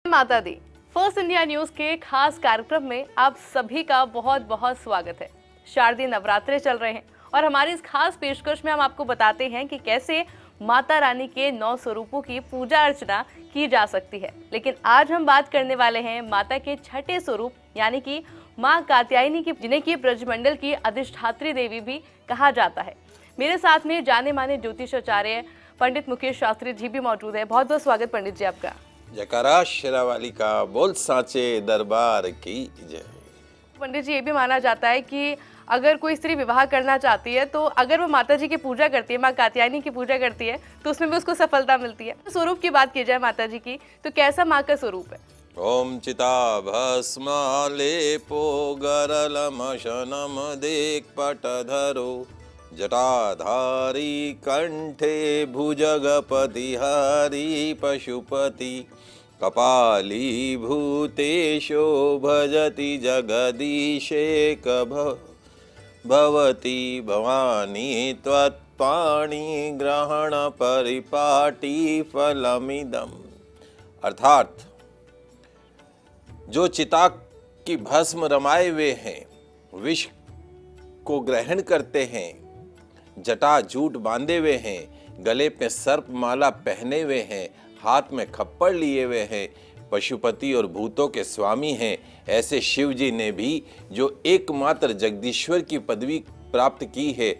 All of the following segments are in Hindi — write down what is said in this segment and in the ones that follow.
माता दी फर्स्ट इंडिया न्यूज के खास कार्यक्रम में आप सभी का बहुत बहुत स्वागत है। शारदीय नवरात्रे चल रहे हैं और हमारी इस खास पेशकश में हम आपको बताते हैं कि कैसे माता रानी के 9 स्वरूपों की पूजा अर्चना की जा सकती है। लेकिन आज हम बात करने वाले हैं माता के छठे स्वरूप यानी कि माँ कात्यायनी की, जिन्हें की ब्रजमंडल की अधिष्ठात्री देवी भी कहा जाता है। मेरे साथ में जाने माने ज्योतिषाचार्य पंडित मुकेश शास्त्री जी भी मौजूद है। बहुत बहुत स्वागत पंडित जी आपका। जयकारा शेरावाली का बोल साचे दरबार की जय। पंडित जी, ये भी माना जाता है कि अगर कोई स्त्री विवाह करना चाहती है तो अगर वो माता जी की पूजा करती है, माँ कात्यायनी की पूजा करती है, तो उसमें भी उसको सफलता मिलती है। स्वरूप की बात की जाए माता जी की, तो कैसा माँ का स्वरूप है? ओम चिता भस्म लेपो गरलमशनम देख पटधरो जटाधारी कंठे भुजगपति हरि पशुपति कपाली भूतेशो भजति जगदीशेक भवती भवानी त्वत्पाणि ग्रहण परिपाटी फलमिदम्। अर्थात जो चिता की भस्म रमाए हुए हैं, विष को ग्रहण करते हैं, जटा जूट बांधे हुए हैं, गले पे सर्प माला पहने हुए हैं, हाथ में खप्पड़ लिए हुए हैं, पशुपति और भूतों के स्वामी हैं, ऐसे शिव जी ने भी जो एकमात्र जगदीश्वर की पदवी प्राप्त की है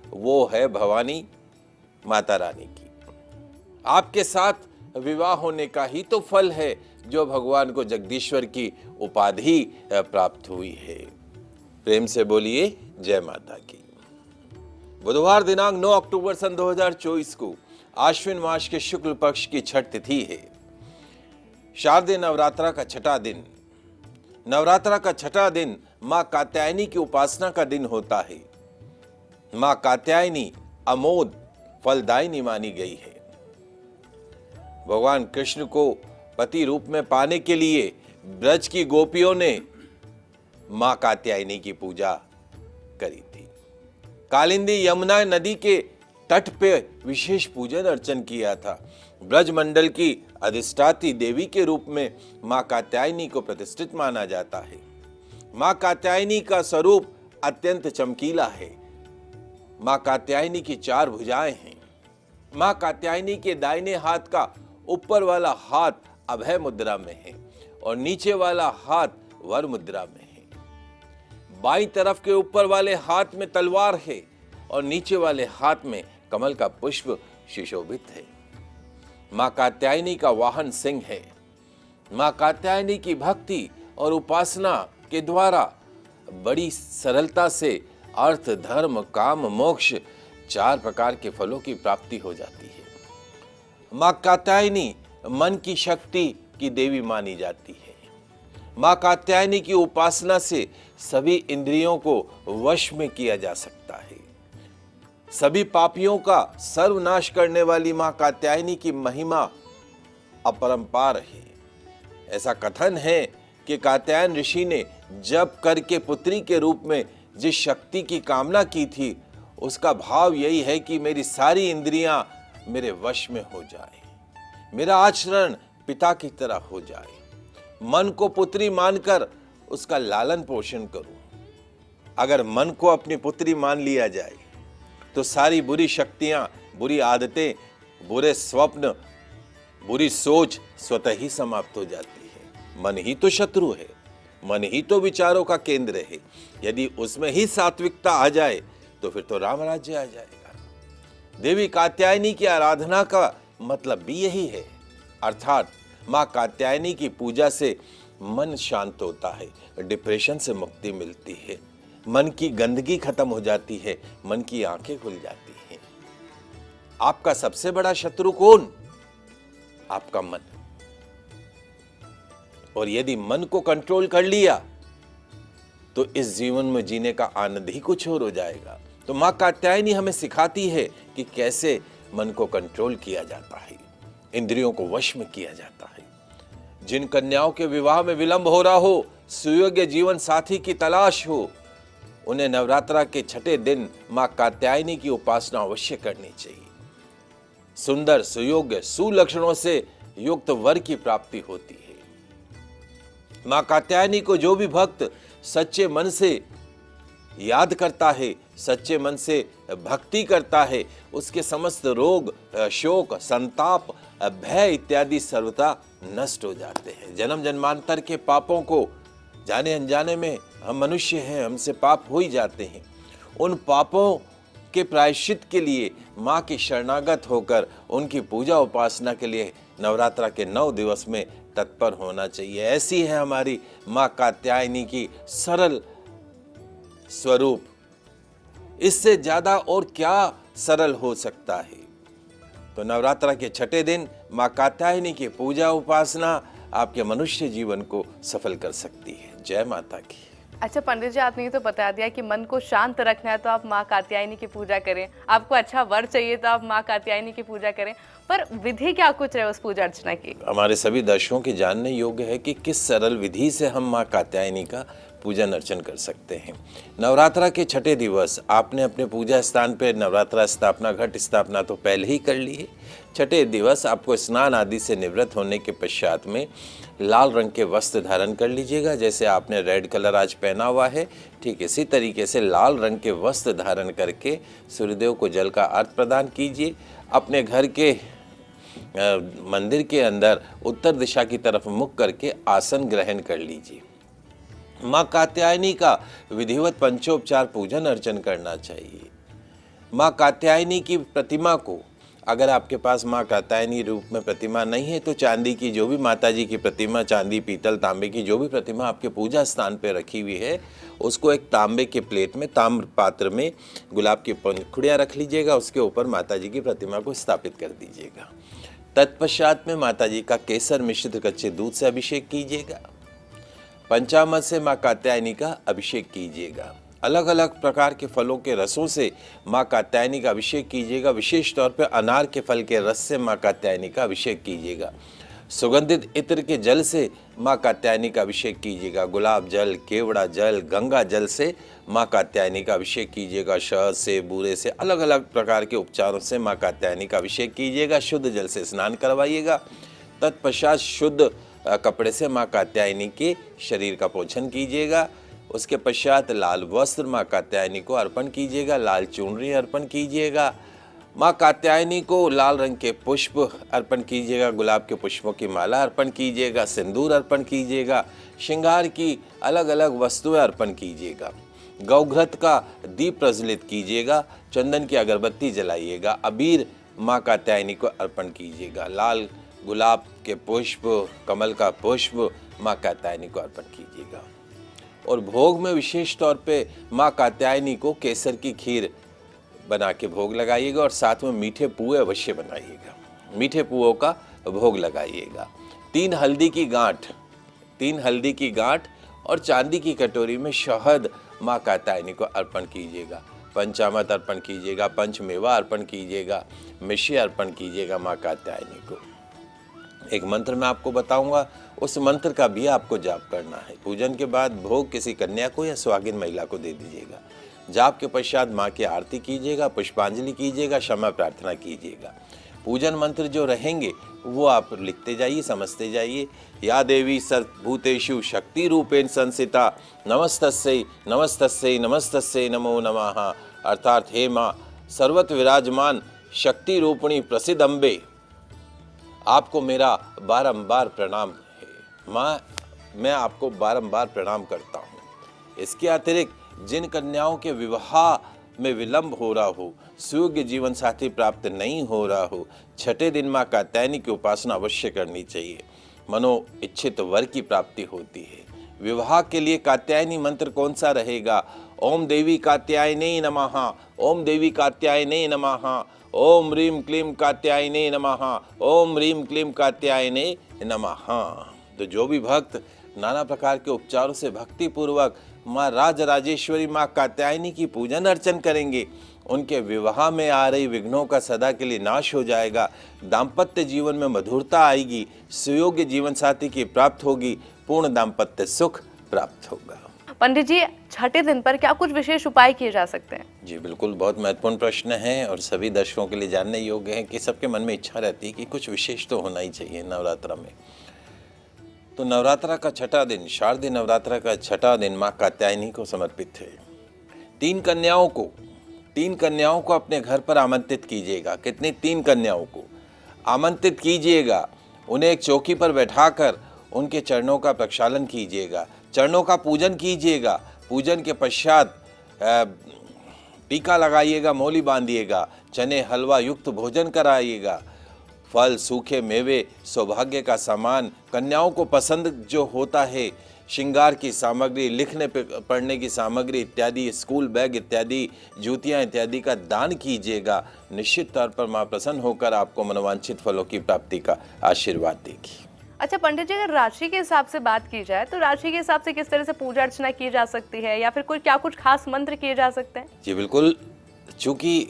वो है भवानी माता रानी की। आपके साथ विवाह होने का ही तो फल है जो भगवान को जगदीश्वर की उपाधि प्राप्त हुई है। प्रेम से बोलिए जय माता की। बुधवार दिनांक 9 अक्टूबर सन 2024 को आश्विन मास के शुक्ल पक्ष की छठ तिथि है। शारदीय नवरात्रा का छठा दिन। नवरात्रा का छठा दिन मां कात्यायनी की उपासना का दिन होता है। मां कात्यायनी अमोद फलदायिनी मानी गई है। भगवान कृष्ण को पति रूप में पाने के लिए ब्रज की गोपियों ने मां कात्यायनी की पूजा करी थी। कालिंदी यमुना नदी के तट पे विशेष पूजन अर्चन किया था। ब्रजमंडल की अधिष्ठात्री देवी के रूप में मां कात्यायनी को प्रतिष्ठित माना जाता है। मां कात्यायनी का स्वरूप अत्यंत चमकीला है। मां कात्यायनी की 4 भुजाएं हैं। मां कात्यायनी के दाहिने हाथ का ऊपर वाला हाथ अभय मुद्रा में है और नीचे वाला हाथ वर मुद्रा में है। बाईं तरफ के ऊपर वाले हाथ में तलवार है और नीचे वाले हाथ में कमल का पुष्प सुशोभित है। मां कात्यायनी का वाहन सिंह है। मां कात्यायनी की भक्ति और उपासना के द्वारा बड़ी सरलता से अर्थ, धर्म, काम, मोक्ष 4 प्रकार के फलों की प्राप्ति हो जाती है। मां कात्यायनी मन की शक्ति की देवी मानी जाती है। मां कात्यायनी की उपासना से सभी इंद्रियों को वश में किया जा सकता है। सभी पापियों का सर्वनाश करने वाली मां कात्यायनी की महिमा अपरंपार है। ऐसा कथन है कि कात्यायन ऋषि ने जप करके पुत्री के रूप में जिस शक्ति की कामना की थी, उसका भाव यही है कि मेरी सारी इंद्रियां मेरे वश में हो जाए, मेरा आचरण पिता की तरह हो जाए, मन को पुत्री मानकर उसका लालन पोषण करूं। अगर मन को अपनी पुत्री मान लिया जाए तो सारी बुरी शक्तियां, बुरी आदतें, बुरे स्वप्न, बुरी सोच स्वतः ही समाप्त हो जाती है। मन ही तो शत्रु है, मन ही तो विचारों का केंद्र है। यदि उसमें ही सात्विकता आ जाए तो फिर तो राम राज्य आ जाएगा। देवी कात्यायनी की आराधना का मतलब भी यही है। अर्थात मां कात्यायनी की पूजा से मन शांत होता है, डिप्रेशन से मुक्ति मिलती है, मन की गंदगी खत्म हो जाती है, मन की आंखें खुल जाती हैं। आपका सबसे बड़ा शत्रु कौन? आपका मन। और यदि मन को कंट्रोल कर लिया तो इस जीवन में जीने का आनंद ही कुछ और हो जाएगा। तो मां कात्यायनी हमें सिखाती है कि कैसे मन को कंट्रोल किया जाता है, इंद्रियों को वश में किया जाता है। जिन कन्याओं के विवाह में विलंब हो रहा हो, सुयोग्य जीवन साथी की तलाश हो, उन्हें नवरात्रा के छठे दिन मां कात्यायनी की उपासना अवश्य करनी चाहिए। सुंदर, सुयोग्य, सुलक्षणों से युक्त वर की प्राप्ति होती है। माँ कात्यायनी को जो भी भक्त सच्चे मन से याद करता है, सच्चे मन से भक्ति करता है, उसके समस्त रोग, शोक, संताप, भय इत्यादि सर्वथा नष्ट हो जाते हैं। जन्म जन्मांतर के पापों को, जाने अनजाने में हम मनुष्य हैं, हमसे पाप हो ही जाते हैं, उन पापों के प्रायश्चित के लिए माँ की शरणागत होकर उनकी पूजा उपासना के लिए नवरात्रा के 9 दिवस में तत्पर होना चाहिए। ऐसी है हमारी माँ कात्यायनी की सरल स्वरूप। इससे ज्यादा और क्या सरल हो सकता है। तो नवरात्रा के छठे दिन माँ कात्यायनी की पूजा उपासना आपके मनुष्य जीवन को सफल कर सकती है। जय माता की। अच्छा पंडित जी, आपने ये तो बता दिया कि मन को शांत रखना है तो आप माँ कात्यायनी की पूजा करें, आपको अच्छा वर चाहिए तो आप माँ कात्यायनी की पूजा करें, पर विधि क्या कुछ है उस पूजा अर्चना की? हमारे सभी दर्शकों के जानने योग्य है कि किस सरल विधि से हम माँ कात्यायनी का पूजन अर्चन कर सकते हैं। नवरात्रा के छठे दिवस आपने अपने पूजा स्थान पर नवरात्रा स्थापना, घट स्थापना तो पहले ही कर ली है। छठे दिवस आपको स्नान आदि से निवृत्त होने के पश्चात में लाल रंग के वस्त्र धारण कर लीजिएगा। जैसे आपने रेड कलर आज पहना हुआ है, ठीक इसी तरीके से लाल रंग के वस्त्र धारण करके सूर्यदेव को जल का अर्घ्य प्रदान कीजिए। अपने घर के मंदिर के अंदर उत्तर दिशा की तरफ मुख करके आसन ग्रहण कर लीजिए। माँ कात्यायनी का विधिवत पंचोपचार पूजन अर्चन करना चाहिए। माँ कात्यायनी की प्रतिमा को, अगर आपके पास माँ कात्यायनी रूप में प्रतिमा नहीं है तो चांदी की जो भी माता जी की प्रतिमा, चांदी, पीतल, तांबे की जो भी प्रतिमा आपके पूजा स्थान पर रखी हुई है, उसको एक तांबे के प्लेट में, ताम्र पात्र में गुलाब की पंखुड़ियाँ रख लीजिएगा। उसके ऊपर माता जी की प्रतिमा को स्थापित कर दीजिएगा। तत्पश्चात में माता जी का केसर मिश्रित कच्चे दूध से अभिषेक कीजिएगा। पंचामृत से माँ कात्यायनी का अभिषेक कीजिएगा। अलग अलग प्रकार के फलों के रसों से माँ कात्यायनी का अभिषेक कीजिएगा। विशेष तौर पर अनार के फल के रस से माँ कात्यायनी का अभिषेक कीजिएगा। सुगंधित इत्र के जल से माँ कात्यायनी का अभिषेक कीजिएगा। गुलाब जल, केवड़ा जल, गंगा जल से माँ कात्यायनी का अभिषेक कीजिएगा। शहद से, बूरे से, अलग अलग प्रकार के उपचारों से माँ कात्यायनी का अभिषेक कीजिएगा। शुद्ध जल से स्नान करवाइएगा। तत्पश्चात शुद्ध कपड़े से माँ कात्यायनी के शरीर का पोषण कीजिएगा। उसके पश्चात लाल वस्त्र माँ कात्यायनी को अर्पण कीजिएगा। लाल चुनरी अर्पण कीजिएगा। माँ कात्यायनी को लाल रंग के पुष्प अर्पण कीजिएगा। गुलाब के पुष्पों की माला अर्पण कीजिएगा। सिंदूर अर्पण कीजिएगा। श्रृंगार की अलग अलग वस्तुएं अर्पण कीजिएगा। गौघृत का दीप प्रज्वलित कीजिएगा। चंदन की अगरबत्ती जलाइएगा। अबीर माँ कात्यायनी को अर्पण कीजिएगा। लाल गुलाब के पुष्प, कमल का पुष्प माँ कात्यायनी को अर्पण कीजिएगा। और भोग में विशेष तौर पे माँ कात्यायनी को केसर की खीर बना के भोग लगाइएगा और साथ में मीठे पुए अवश्य बनाइएगा। मीठे पुओं का भोग लगाइएगा। 3 हल्दी की गांठ और चांदी की कटोरी में शहद माँ कात्यायनी को अर्पण कीजिएगा। पंचामृत अर्पण कीजिएगा। पंचमेवा अर्पण कीजिएगा। मिश्री अर्पण कीजिएगा माँ कात्यायनी को। एक मंत्र मैं आपको बताऊंगा, उस मंत्र का भी आपको जाप करना है। पूजन के बाद भोग किसी कन्या को या सुहागिन महिला को दे दीजिएगा। जाप के पश्चात माँ की आरती कीजिएगा, पुष्पांजलि कीजिएगा, क्षमा प्रार्थना कीजिएगा। पूजन मंत्र जो रहेंगे वो आप लिखते जाइए, समझते जाइए। या देवी सर्वभूतेषु शक्ति रूपेण संस्थिता नमस्तस्यै नमस्तस्यै नमस्तस्यै नमो नमः। अर्थात हे माँ सर्वत्र विराजमान शक्ति रूपिणी प्रसिद्ध अम्बे, आपको मेरा बारंबार प्रणाम है। माँ मैं आपको बारंबार प्रणाम करता हूँ। इसके अतिरिक्त जिन कन्याओं के विवाह में विलंब हो रहा हो, सुयोग्य जीवन साथी प्राप्त नहीं हो रहा हो, छठे दिन माँ कात्यायनी की उपासना अवश्य करनी चाहिए। मनो इच्छित वर की प्राप्ति होती है। विवाह के लिए कात्यायनी मंत्र कौन सा रहेगा? ओम देवी कात्यायनी नमः, ओम देवी कात्यायनी नमः, ओम ह्रीं क्लीं कात्यायनी नमः, ओम ह्रीं क्लीं कात्यायनी नमः। तो जो भी भक्त नाना प्रकार के उपचारों से भक्ति पूर्वक माँ राजराजेश्वरी माँ कात्यायनी की पूजन अर्चन करेंगे, उनके विवाह में आ रही विघ्नों का सदा के लिए नाश हो जाएगा। दाम्पत्य जीवन में मधुरता आएगी। सुयोग्य जीवन साथी की प्राप्त होगी। पूर्ण दाम्पत्य सुख प्राप्त होगा। पंडित जी, छठे दिन पर क्या कुछ विशेष उपाय किए जा सकते हैं? जी बिल्कुल, बहुत महत्वपूर्ण प्रश्न है और सभी दर्शकों के लिए जानने योग्य है कि सबके मन में इच्छा रहती है कि कुछ विशेष तो होना ही चाहिए नवरात्रा में। तो नवरात्रा का छठा दिन, शारदीय नवरात्रा का छठा दिन माँ कात्यायनी को समर्पित है। तीन कन्याओं को अपने घर पर आमंत्रित कीजिएगा। कितनी? 3 कन्याओं को आमंत्रित कीजिएगा। उन्हें एक चौकी पर बैठाकर उनके चरणों का प्रक्षालन कीजिएगा, चरणों का पूजन कीजिएगा। पूजन के पश्चात टीका लगाइएगा, मौली बांधिएगा, चने हलवा युक्त भोजन कराइएगा। फल, सूखे मेवे, सौभाग्य का सामान, कन्याओं को पसंद जो होता है, श्रृंगार की सामग्री, लिखने पढ़ने की सामग्री इत्यादि, स्कूल बैग इत्यादि, जूतियां इत्यादि का दान कीजिएगा। निश्चित तौर पर मां प्रसन्न होकर आपको मनोवांछित फलों की प्राप्ति का आशीर्वाद देगी। अच्छा पंडित जी, अगर राशि के हिसाब से बात की जाए तो राशि के हिसाब से किस तरह से पूजा अर्चना की जा सकती है, या फिर कुछ खास मंत्र किए जा सकते हैं? जी बिल्कुल, चूँकि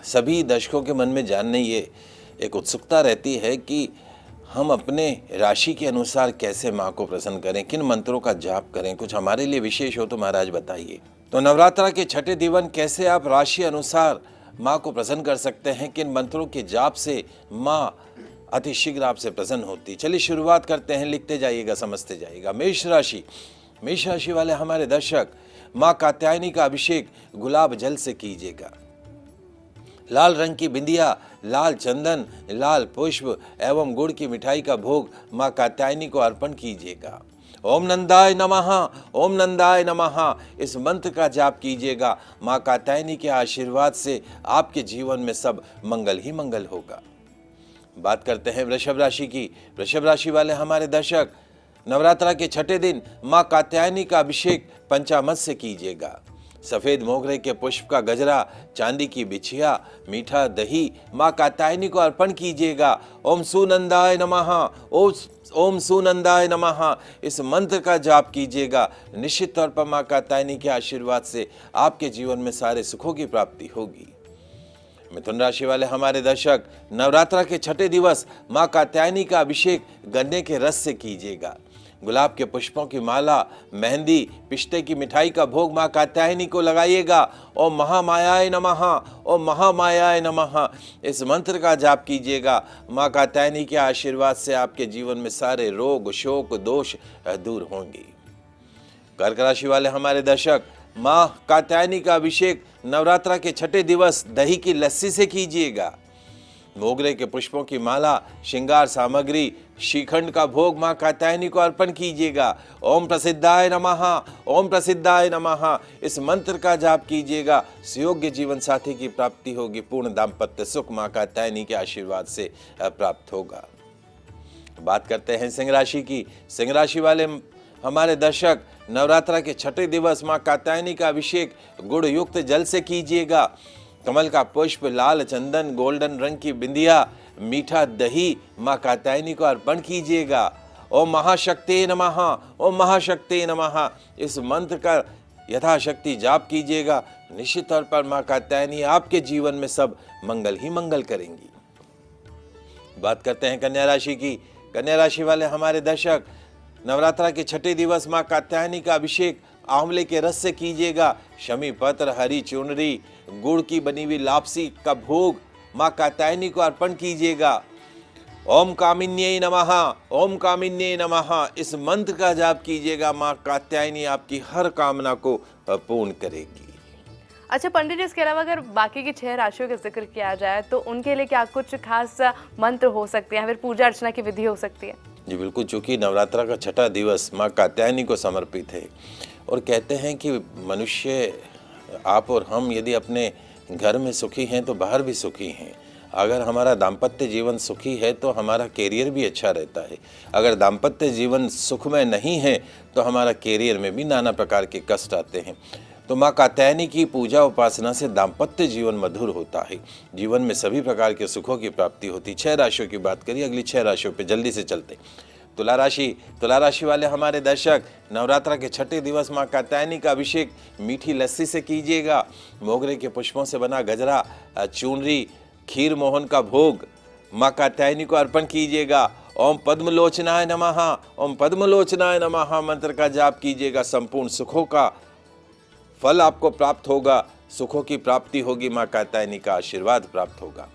सभी दर्शकों के मन में जानने ये एक उत्सुकता रहती है कि हम अपने राशि के अनुसार कैसे माँ को प्रसन्न करें, किन मंत्रों का जाप करें। कुछ हमारे लिए विशेष हो तो महाराज बताइए। तो नवरात्रा के छठे दिन कैसे आप राशि अनुसार माँ को प्रसन्न कर सकते हैं, किन मंत्रों के जाप से माँ अति शीघ्र आपसे प्रसन्न होती। चलिए शुरुआत करते हैं, लिखते जाइएगा, समझते जाइएगा। मेष राशि वाले हमारे दर्शक, माँ कात्यायनी का अभिषेक गुलाब जल से कीजिएगा। लाल रंग की बिंदिया, लाल चंदन, लाल पुष्प एवं गुड़ की मिठाई का भोग माँ कात्यायनी को अर्पण कीजिएगा। ओम नंदाय नमः, ओम नंदाय नमः, इस मंत्र का जाप कीजिएगा। माँ कात्यायनी के आशीर्वाद से आपके जीवन में सब मंगल ही मंगल होगा। बात करते हैं वृषभ राशि की। वृषभ राशि वाले हमारे दर्शक, नवरात्रा के छठे दिन माँ कात्यायनी का अभिषेक पंचामृत से कीजिएगा। सफेद मोगरे के पुष्प का गजरा, चांदी की बिछिया, मीठा दही माँ कात्यायनी को अर्पण कीजिएगा। ओम सुनंदाय नमः, ओम सुनंदाय नमः, इस मंत्र का जाप कीजिएगा। निश्चित तौर पर माँ कात्यायनी के आशीर्वाद से आपके जीवन में सारे सुखों की प्राप्ति होगी। मिथुन राशि वाले हमारे दर्शक, नवरात्रा के छठे दिवस माँ कात्यायनी का अभिषेक गन्ने के रस से कीजिएगा। गुलाब के पुष्पों की माला, मेहंदी, पिस्ते की मिठाई का भोग माँ कात्यायनी को लगाइएगा। ओम महामायाय नमः, ओम महामायाय नमः, इस मंत्र का जाप कीजिएगा। माँ कात्यायनी के आशीर्वाद से आपके जीवन में सारे रोग, शोक, दोष दूर होंगे। कर्क राशि वाले हमारे दर्शक, माँ कात्यायनी का अभिषेक नवरात्रा के छठे दिवस दही की लस्सी से कीजिएगा। मोगरे के पुष्पों की माला, श्रृंगार सामग्री, श्रीखंड का भोग माँ कात्यायनी को अर्पण कीजिएगा। ओम प्रसिद्धाय नमः, ओम प्रसिद्धाय नमः, इस मंत्र का जाप कीजिएगा। सुयोग्य जीवन साथी की प्राप्ति होगी। पूर्ण दाम्पत्य सुख माँ कात्यायनी के आशीर्वाद से प्राप्त होगा। बात करते हैं सिंह राशि की। सिंह राशि वाले हमारे दर्शक, नवरात्रा के छठे दिवस माँ कात्यायनी का अभिषेक गुड़ युक्त जल से कीजिएगा। कमल का पुष्प, लाल चंदन, गोल्डन रंग की बिंदिया, मीठा दही माँ कात्यायनी को अर्पण कीजिएगा। ओम महाशक्ति नमः, ओम महाशक्ति नमः, इस मंत्र का यथाशक्ति जाप कीजिएगा। निश्चित तौर पर माँ कात्यायनी आपके जीवन में सब मंगल ही मंगल करेंगी। बात करते हैं कन्या राशि की। कन्या राशि वाले हमारे दर्शक, नवरात्रा के छठे दिवस माँ कात्यायनी का अभिषेक आंवले के रस से कीजिएगा। शमी पत्र, हरी चुनरी, गुड़ की बनी हुई लापसी का भोग माँ कात्यायनी को अर्पण कीजिएगा। ओम कामिन्यै नमः, ओम कामिन्यै नमः, इस मंत्र का जाप कीजिएगा। माँ कात्यायनी आपकी हर कामना को पूर्ण करेगी। अच्छा पंडित जी, इसके अलावा अगर बाकी की 6 राशियों का जिक्र किया जाए तो उनके लिए क्या कुछ खास मंत्र हो सकते हैं, फिर पूजा अर्चना की विधि हो सकती है? जी बिल्कुल, चूँकि नवरात्रा का छठा दिवस माँ कात्यायनी को समर्पित है और कहते हैं कि मनुष्य, आप और हम यदि अपने घर में सुखी हैं तो बाहर भी सुखी हैं। अगर हमारा दाम्पत्य जीवन सुखी है तो हमारा कैरियर भी अच्छा रहता है। अगर दाम्पत्य जीवन सुखमय नहीं है तो हमारा कैरियर में भी नाना प्रकार के कष्ट आते हैं। तो माँ कात्यायनी की पूजा उपासना से दाम्पत्य जीवन मधुर होता है, जीवन में सभी प्रकार के सुखों की प्राप्ति होती। 6 राशियों की बात करिए, अगली 6 राशियों पे जल्दी से चलते। तुला राशि वाले हमारे दर्शक, नवरात्रा के छठे दिवस माँ कात्यायनी का अभिषेक मीठी लस्सी से कीजिएगा। मोगरे के पुष्पों से बना गजरा, चूनरी, खीर मोहन का भोग माँ कात्यायनी को अर्पण कीजिएगा। ओम पद्मलोचनाय नमः, ओम पद्मलोचनाय नमः मंत्र का जाप कीजिएगा। संपूर्ण सुखों का फल आपको प्राप्त होगा, सुखों की प्राप्ति होगी, माँ कात्यायनी का आशीर्वाद प्राप्त होगा।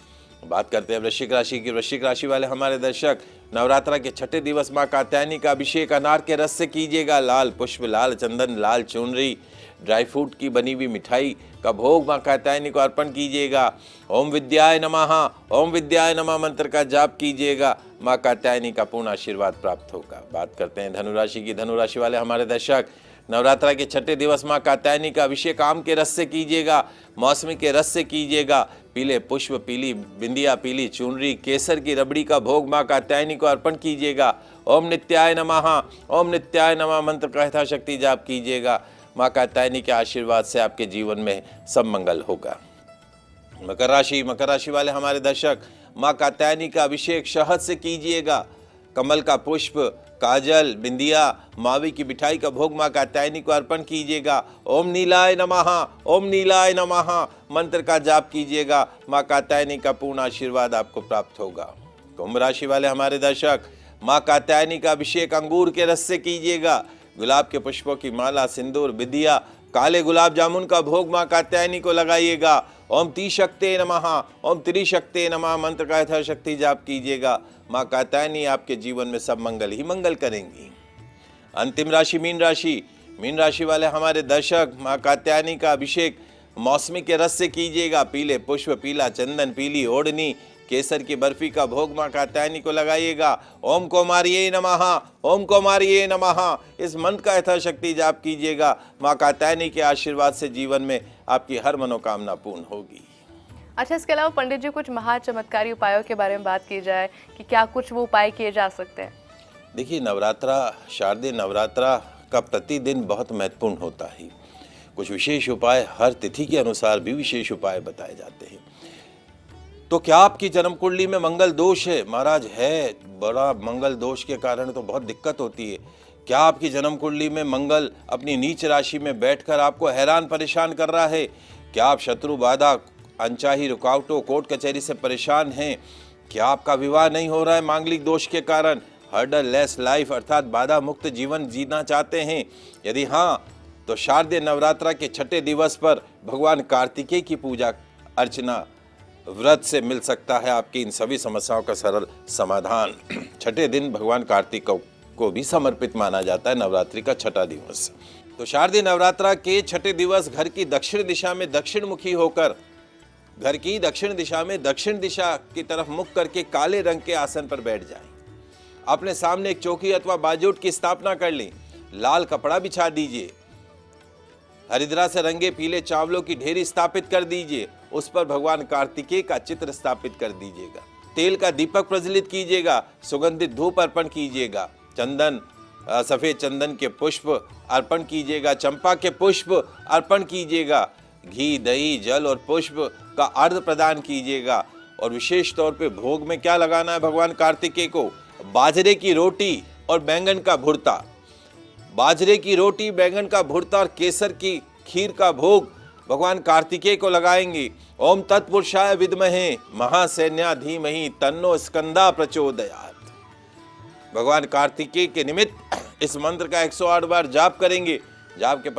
बात करते हैं वृश्चिक राशि की। वृश्चिक राशि वाले हमारे दर्शक, नवरात्रा के छठे दिवस मां कात्यायनी का अभिषेक अनार के रस से कीजिएगा। लाल पुष्प, लाल चंदन, लाल चुनरी, ड्राई फ्रूट की बनी हुई मिठाई का भोग मां कात्यायनी को अर्पण कीजिएगा। ओम विद्याय नमः, ओम विद्याय नमः मंत्र का जाप कीजिएगा। मां कात्यायनी का पूर्ण आशीर्वाद प्राप्त होगा। बात करते हैं धनुराशि की। धनुराशि वाले हमारे दर्शक, नवरात्रा के छठे दिवस मां कात्यायनी का अभिषेक आम के रस से कीजिएगा, मौसमी के रस से कीजिएगा। पीले पुष्प, पीली बिंदिया, पीली चुनरी, केसर की रबड़ी का भोग मां कात्यायनी को अर्पण कीजिएगा। ओम नित्याय नमः, ओम नित्याय नमः मंत्र का यथाशक्ति जाप कीजिएगा। मां कात्यायनी के आशीर्वाद से आपके जीवन में सब मंगल होगा। मकर राशि। मकर राशि वाले हमारे दर्शक, मां कात्यायनी का अभिषेक शहद से कीजिएगा। कमल का पुष्प, काजल, बिंदिया, मावी की मिठाई का भोग मां कात्यायनी को अर्पण कीजिएगा। ओम नीलाय नमः, ओम नीलाय नमः मंत्र का जाप कीजिएगा। मां कात्यायनी का पूर्ण आशीर्वाद आपको प्राप्त होगा। कुंभ राशि वाले हमारे दर्शक, मां कात्यायनी का अभिषेक अंगूर के रस से कीजिएगा। गुलाब के पुष्पों की माला, सिंदूर, बिंदिया, काले गुलाब जामुन का भोग मां कात्यायनी को लगाइएगा। ओम त्रिशक्ते नमः, ओम त्रिशक्ते नमः मंत्र का यथाशक्ति जाप कीजिएगा। मां कात्यायनी आपके जीवन में सब मंगल ही मंगल करेंगी। अंतिम राशि मीन राशि। मीन राशि वाले हमारे दर्शक, मां कात्यायनी का अभिषेक मौसमी के रस से कीजिएगा। पीले पुष्प, पीला चंदन, पीली ओढ़नी, केसर की बर्फी का भोग मां कात्यायनी को लगाइएगा। ओम कौमार्ये नमः, ओम कौमार्ये नमः इस मंत्र का यथाशक्ति जाप कीजिएगा। मां कात्यायनी के आशीर्वाद से जीवन में आपकी हर मनोकामना पूर्ण होगी। अच्छा, इसके अलावा पंडित जी कुछ महाचमत्कारी उपायों के बारे में बात की जाए कि क्या कुछ वो उपाय किए जा सकते हैं? देखिए, नवरात्रा, शारदीय नवरात्रा का प्रतिदिन बहुत महत्वपूर्ण होता है। कुछ विशेष उपाय, हर तिथि के अनुसार भी विशेष उपाय बताए जाते हैं। तो क्या आपकी जन्म कुंडली में मंगल दोष है? महाराज है, बड़ा मंगल दोष के कारण तो बहुत दिक्कत होती है। क्या आपकी जन्म कुंडली में मंगल अपनी नीच राशि में बैठकर आपको हैरान परेशान कर रहा है? क्या आप शत्रु, बाधा, अनचाही रुकावटों, कोर्ट कचहरी से परेशान हैं? क्या आपका विवाह नहीं हो रहा है मांगलिक दोष के कारण? हर्डल लेस लाइफ अर्थात बाधा मुक्त जीवन जीना चाहते हैं? यदि हाँ, तो शारदीय नवरात्रा के छठे दिवस पर भगवान कार्तिकेय की पूजा अर्चना व्रत से मिल सकता है आपकी इन सभी समस्याओं का सरल समाधान। छठे दिन भगवान कार्तिक को भी समर्पित माना जाता है, नवरात्रि का छठा दिवस। तो शारदीय नवरात्रा के छठे दिवस घर की दक्षिण दिशा में दक्षिण मुखी होकर, घर की दक्षिण दिशा में दक्षिण दिशा की तरफ मुख करके काले रंग के आसन पर बैठ जाएं। अपने सामने एक चौकी अथवा बाजूट की स्थापना कर लें। लाल कपड़ा बिछा दीजिए। हरिद्रा से रंगे पीले चावलों की ढेरी स्थापित कर दीजिए। उस पर भगवान कार्तिकेय का चित्र स्थापित कर दीजिएगा। तेल का दीपक प्रज्वलित कीजिएगा। सुगंधित धूप अर्पण कीजिएगा। चंदन, सफेद चंदन के पुष्प अर्पण कीजिएगा। चंपा के पुष्प अर्पण कीजिएगा। घी, दही, जल और पुष्प का अर्घ प्रदान कीजिएगा। और विशेष तौर पे भोग में क्या लगाना है भगवान कार्तिकेय को? बाजरे की रोटी और बैंगन का भुर्ता। बाजरे की रोटी, बैंगन का भुर्ता और केसर की खीर का भोग भगवान कार्तिकेय को लगाएंगे। ओम तत्पुरुषाय विद्महे महासैन्या धीमहि तन्नो स्कंदा प्रचोदयात्। भगवान कार्तिकेय के निमित्त इस मंत्र का 108 बार जाप करेंगे। जाप के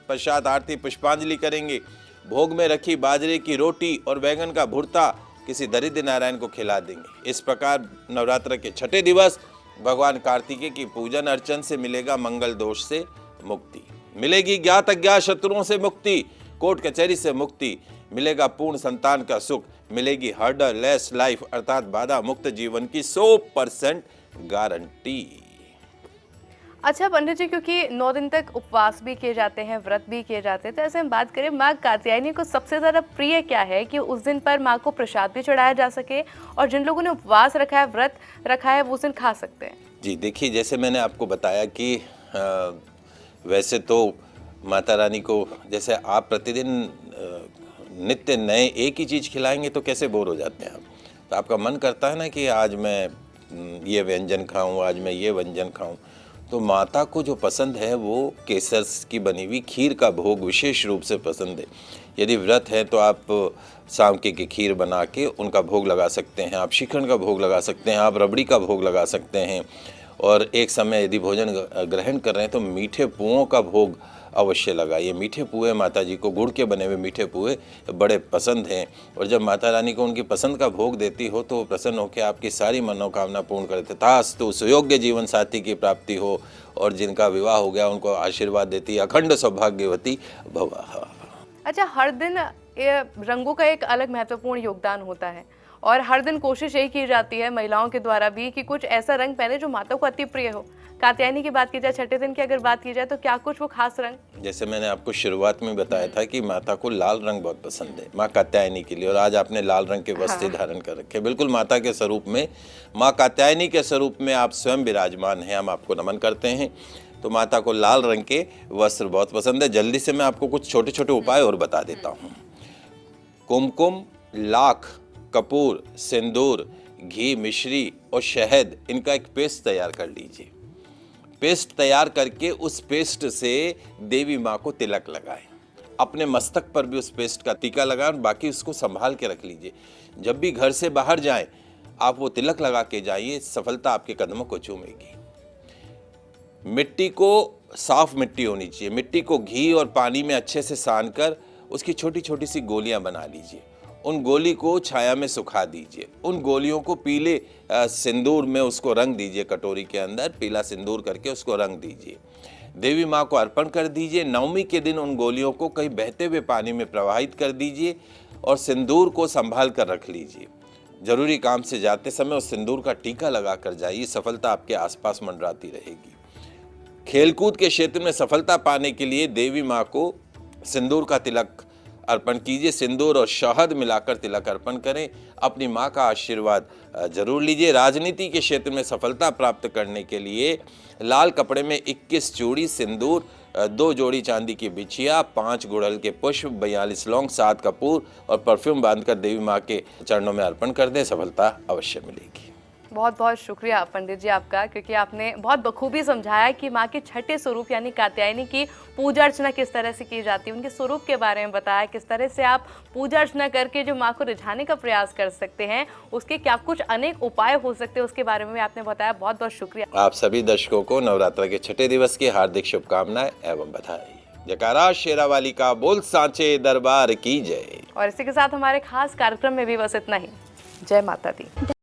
पश्चात आरती पुष्पांजलि करेंगे। भोग में रखी बाजरे की रोटी और बैंगन का भुर्ता किसी दरिद्र नारायण को खिला देंगे। इस प्रकार नवरात्र के छठे दिवस भगवान कार्तिकेय की पूजन अर्चन से मिलेगा मंगल दोष से मुक्ति, मिलेगी ज्ञात अज्ञात शत्रुओं से मुक्ति, कोर्ट कचहरी से मुक्ति, मिलेगा पूर्ण संतान का सुख, मिलेगी हर्डल लेस लाइफ अर्थात बाधा मुक्त जीवन की 100% गारंटी। अच्छा पंडित जी, क्योंकि 9 दिन तक उपवास भी किए जाते हैं, व्रत भी किए जाते हैं, तो ऐसे हम बात करें माँ कात्यायनी को सबसे ज़्यादा प्रिय क्या है कि उस दिन पर माँ को प्रसाद भी चढ़ाया जा सके और जिन लोगों ने उपवास रखा है, व्रत रखा है, वो उस दिन खा सकते हैं? जी देखिए, जैसे मैंने आपको बताया कि वैसे तो माता रानी को, जैसे आप प्रतिदिन नित्य नए एक ही चीज़ खिलाएंगे तो कैसे बोर हो जाते हैं आप। तो आपका मन करता है ना कि आज मैं ये व्यंजन खाऊं, आज मैं ये व्यंजन खाऊं। तो माता को जो पसंद है वो केसर की बनी हुई खीर का भोग विशेष रूप से पसंद है। यदि व्रत है तो आप सांवके की खीर बना के उनका भोग लगा सकते हैं, आप श्रीखंड का भोग लगा सकते हैं, आप रबड़ी का भोग लगा सकते हैं। और एक समय यदि भोजन ग्रहण कर रहे हैं तो मीठे पुओं का भोग अवश्य लगाइए। मीठे पुए माता जी को, गुड़ के बने हुए मीठे पुए बड़े पसंद हैं, और जब माता रानी को उनकी पसंद का भोग देती हो तो वो प्रसन्न होकर आपकी सारी मनोकामना पूर्ण करते। तथास्तु सुयोग्य जीवन साथी की प्राप्ति हो, और जिनका विवाह हो गया उनको आशीर्वाद देती अखंड सौभाग्यवती भव। अच्छा, हर दिन ये रंगों का एक अलग महत्वपूर्ण योगदान होता है, और हर दिन कोशिश यही की जाती है महिलाओं के द्वारा भी कि कुछ ऐसा रंग पहने जो माता को अति प्रिय हो। कात्यायनी की बात की जाए, छठे दिन की अगर बात की जाए, तो क्या कुछ वो खास रंग? जैसे मैंने आपको शुरुआत में बताया था कि माता को लाल रंग बहुत पसंद है माँ कात्यायनी के लिए, और आज आपने लाल रंग के वस्त्र धारण कर रखे। बिल्कुल माता के स्वरूप में, माँ कात्यायनी के स्वरूप में आप स्वयं विराजमान हैं, हम आपको नमन करते हैं। तो माता को लाल रंग के वस्त्र बहुत पसंद है। जल्दी से मैं आपको कुछ छोटे छोटे उपाय और बता देता हूँ। कुमकुम, लाख, कपूर, सिंदूर, घी, मिश्री और शहद, इनका एक पेस्ट तैयार कर लीजिए। पेस्ट तैयार करके उस पेस्ट से देवी माँ को तिलक लगाएं। अपने मस्तक पर भी उस पेस्ट का टीका लगाएं, और बाकी उसको संभाल के रख लीजिए। जब भी घर से बाहर जाएं आप वो तिलक लगा के जाइए, सफलता आपके कदमों को चूमेगी। मिट्टी को साफ मिट्टी होनी चाहिए। मिट्टी को घी और पानी में अच्छे से सान कर उसकी छोटी छोटी सी गोलियां बना लीजिए। उन गोली को छाया में सुखा दीजिए। उन गोलियों को पीले सिंदूर में उसको रंग दीजिए। कटोरी के अंदर पीला सिंदूर करके उसको रंग दीजिए। देवी माँ को अर्पण कर दीजिए। नवमी के दिन उन गोलियों को कहीं बहते हुए पानी में प्रवाहित कर दीजिए और सिंदूर को संभाल कर रख लीजिए। जरूरी काम से जाते समय उस सिंदूर का टीका लगा कर जाइए। सफलता आपके आसपास मंडराती रहेगी। खेलकूद के क्षेत्र में सफलता पाने के लिए देवी माँ को सिंदूर का तिलक अर्पण कीजिए। सिंदूर और शहद मिलाकर तिलक अर्पण करें। अपनी माँ का आशीर्वाद जरूर लीजिए। राजनीति के क्षेत्र में सफलता प्राप्त करने के लिए लाल कपड़े में 21 चूड़ी सिंदूर, 2 जोड़ी चांदी की बिछिया, 5 गुड़हल के पुष्प, 42 लौंग, 7 कपूर और परफ्यूम बांधकर देवी माँ के चरणों में अर्पण कर दें। सफलता अवश्य मिलेगी। बहुत बहुत शुक्रिया पंडित जी आपका, क्योंकि आपने बहुत बखूबी समझाया कि माँ के छठे स्वरूप यानी कात्यायनी की पूजा अर्चना किस तरह से की जाती है, उनके स्वरूप के बारे में बताया, किस तरह से आप पूजा अर्चना करके जो माँ को रिझाने का प्रयास कर सकते हैं, उसके क्या कुछ अनेक उपाय हो सकते हैं, उसके बारे में भी आपने बताया। बहुत बहुत शुक्रिया। आप सभी दर्शकों को नवरात्र के छठे दिवस की हार्दिक शुभकामनाएं एवं बधाई। जयकारा शेरावाली का, बोल सांचे दरबार की जय। और इसी के साथ हमारे खास कार्यक्रम में भी बस इतना ही। जय माता दी।